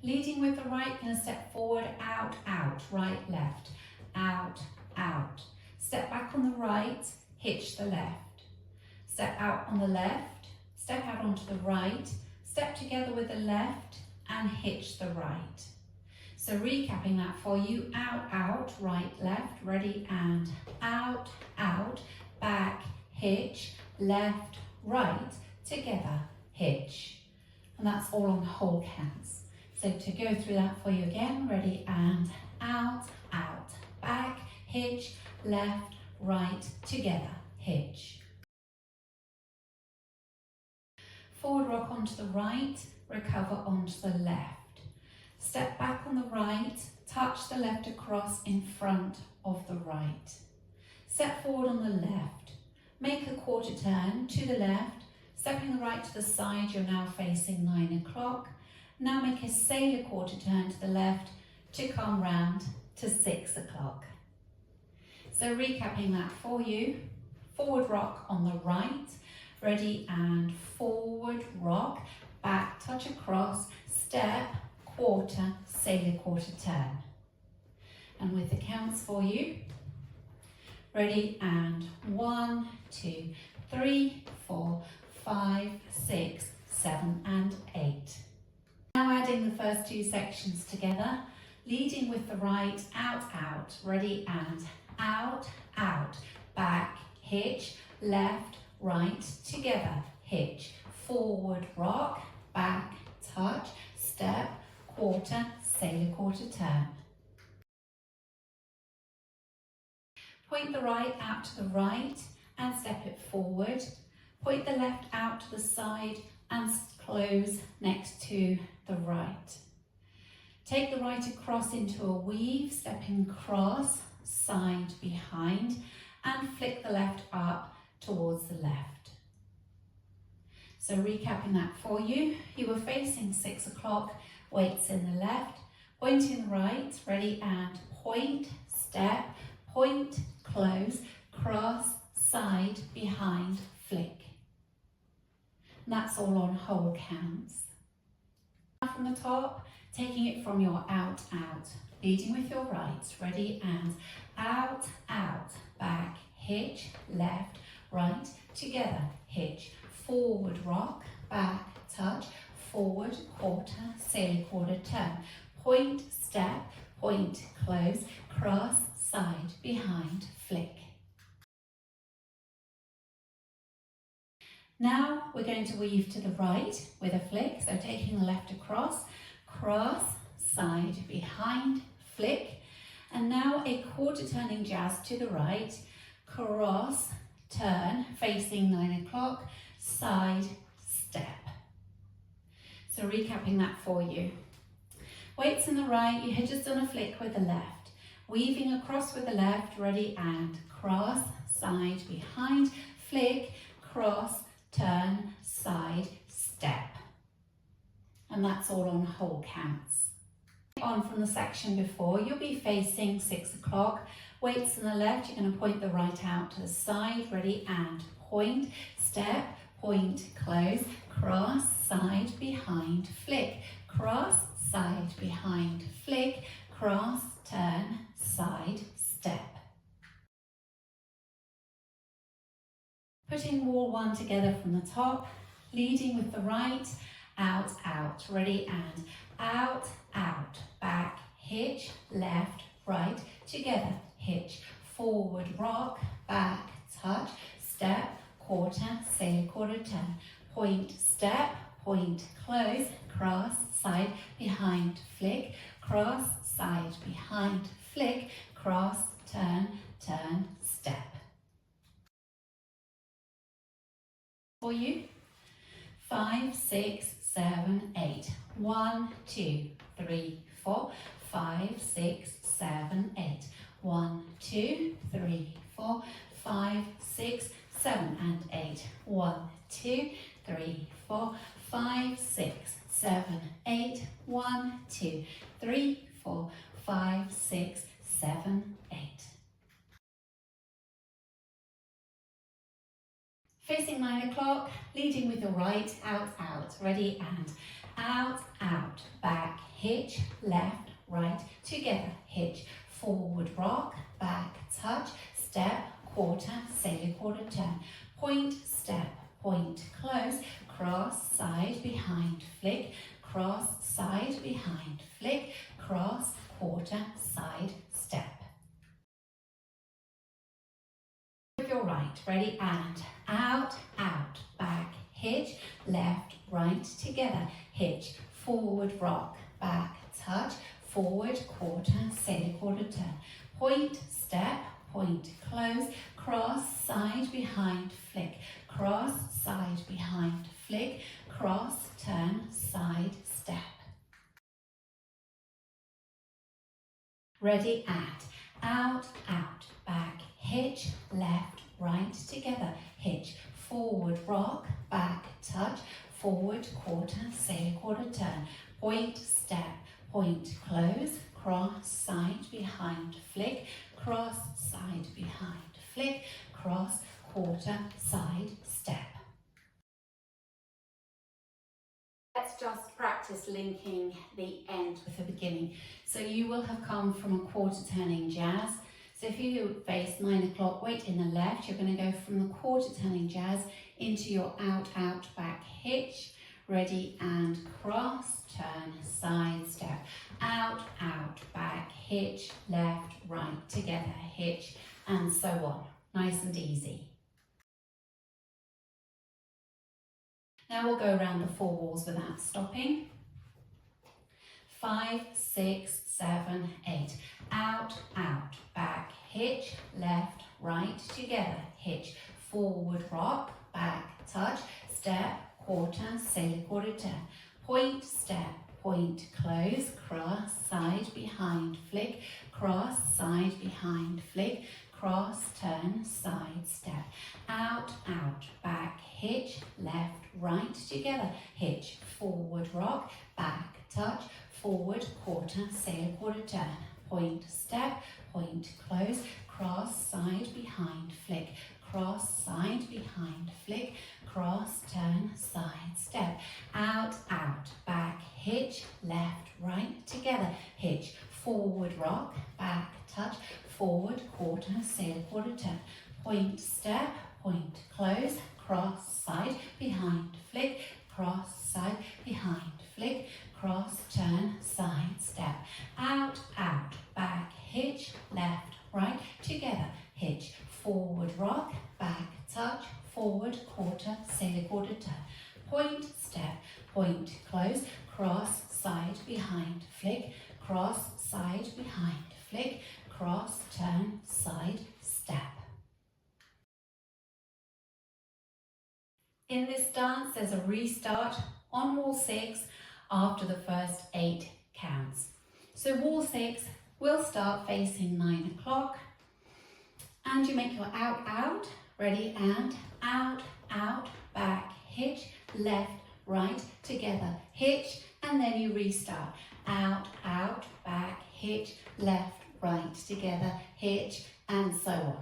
Leading with the right, going to step forward, out, out, right, left, out, out. Step back on the right, hitch the left. Step out on the left, step out onto the right, step together with the left and hitch the right. So recapping that for you, out, out, right, left, ready, and out, out, back, hitch, left, right, together, hitch. And that's all on whole counts. So to go through that for you again, ready, and out, out, back, hitch, left, right, together, hitch. Forward rock onto the right, recover onto the left. Step back on the right, touch the left across in front of the right. Step forward on the left, make a quarter turn to the left, stepping the right to the side, you're now facing 9 o'clock. Now make a sailor quarter turn to the left to come round to 6 o'clock. So recapping that for you, forward rock on the right, ready, and forward rock, back, touch across, step, quarter, sailor quarter turn. And with the counts for you, ready, and 1, 2, 3, 4, 5, 6, 7, and 8. Now adding the first two sections together, leading with the right, out, out, ready, and out, out, back, hitch, left, right, together, hitch, forward rock, back, touch, step, quarter, sailor quarter turn. Point the right out to the right and step it forward. Point the left out to the side and close next to the right. Take the right across into a weave, stepping across, side behind, and flick the left up towards the left. So recapping that for you, you were facing 6 o'clock, weights in the left, point in the right, ready, and point, step, point, close, cross, side, behind, flick. And that's all on whole counts. Now from the top, taking it from your out, out, leading with your right, ready, and out, out, back, hitch, left, right, together, hitch, forward rock, back, touch, forward, quarter, sailor quarter turn, point, step, point, close, cross, side, behind, flick. Now we're going to weave to the right with a flick, so taking the left across, cross, side, behind, flick, and now a quarter turning jazz to the right, cross, turn, facing 9 o'clock, side, step. So recapping that for you. Weights in the right, you had just done a flick with the left. Weaving across with the left, ready, and cross, side, behind, flick, cross, turn, side, step. And that's all on whole counts. On from the section before, you'll be facing 6 o'clock. Weights in the left, you're going to point the right out to the side, ready, and point, step, point, close, cross, side, behind, flick, cross, side, behind, flick, cross, turn, side, step. Putting wall one together from the top, leading with the right, out, out, ready, and out, out, back, hitch, left, right, together, hitch, forward rock, back, touch, step, quarter, sailor quarter turn, point, step, point, close, cross, side, behind, flick, cross, side, behind, flick, cross, turn, turn, step. For you, 5, 6, 7, 8. 1, 2, 3, 4, 5, 6, 7, 8. 1, 2, 3, 4, 5, 6, 7, and 8. 1, 2, 3, 4, 5, 6, 7, 8. 1, 2, 3, 4, 5, 6, 7, 8. Facing 9 o'clock, leading with your right, out, out, ready, and out, out, back, hitch, left, right, together, hitch, forward rock, back, touch, step, quarter, sailor quarter turn, point, step, point, close, cross, side, behind, flick, cross, side, behind, flick, cross, quarter, side, step. With your right, ready, and out, out, back, hitch, left, right, together, hitch, forward rock, back, touch, forward, quarter, sailor quarter turn, point, step, point, close, cross, side, behind, flick, cross, side, behind, flick, cross, turn, side, step. Ready, and out, out, back, hitch, left, right, together, hitch, forward rock, back, touch, forward, quarter, sailor quarter turn, point, step, point, close, cross, side, behind, flick, cross, side, behind, flick, cross, quarter, side, step. Let's just practice linking the end with the beginning. So you will have come from a quarter turning jazz. So if you face 9 o'clock, weight in the left, you're going to go from the quarter turning jazz into your out, out, back, hitch, ready, and cross, turn, side, step, out, out, back, hitch, left, right, together, hitch, and so on. Nice and easy. Now we'll go around the 4 walls without stopping. 5, 6, 7, 8. Out, out, back, hitch, left, right, together, hitch, forward rock, back, touch, step, quarter, sailor quarter turn, point, step, point, close, cross, side, behind, flick, cross, side, behind, flick, cross, turn, side, step, out, out, back, hitch, left, right, together, hitch, forward rock, back, touch, forward, quarter, sailor quarter turn, point, step, point, close, cross, side, behind, flick, cross, side, behind, flick, cross, turn, side, step, out, out, back, hitch, left, right, together, hitch, forward rock, back, touch, forward, quarter, sailor quarter turn, point, step, point, close, cross, side, behind, flick, cross, side, behind, flick, cross, turn, side, step, out, out, back, hitch, left, right, together, hitch, forward rock, back, touch, forward, quarter, sailor quarter turn, point, step, point, close, cross, side, behind, flick, cross, side, behind, flick, cross, turn, side, step. In this dance, there's a restart on wall 6 after the first 8 counts. So wall 6 will start facing 9 o'clock, and you make your out, out, ready, and out, out, back, hitch, left, right, together, hitch, and then you restart, out, out, back, hitch, left, right, together, hitch, and so on.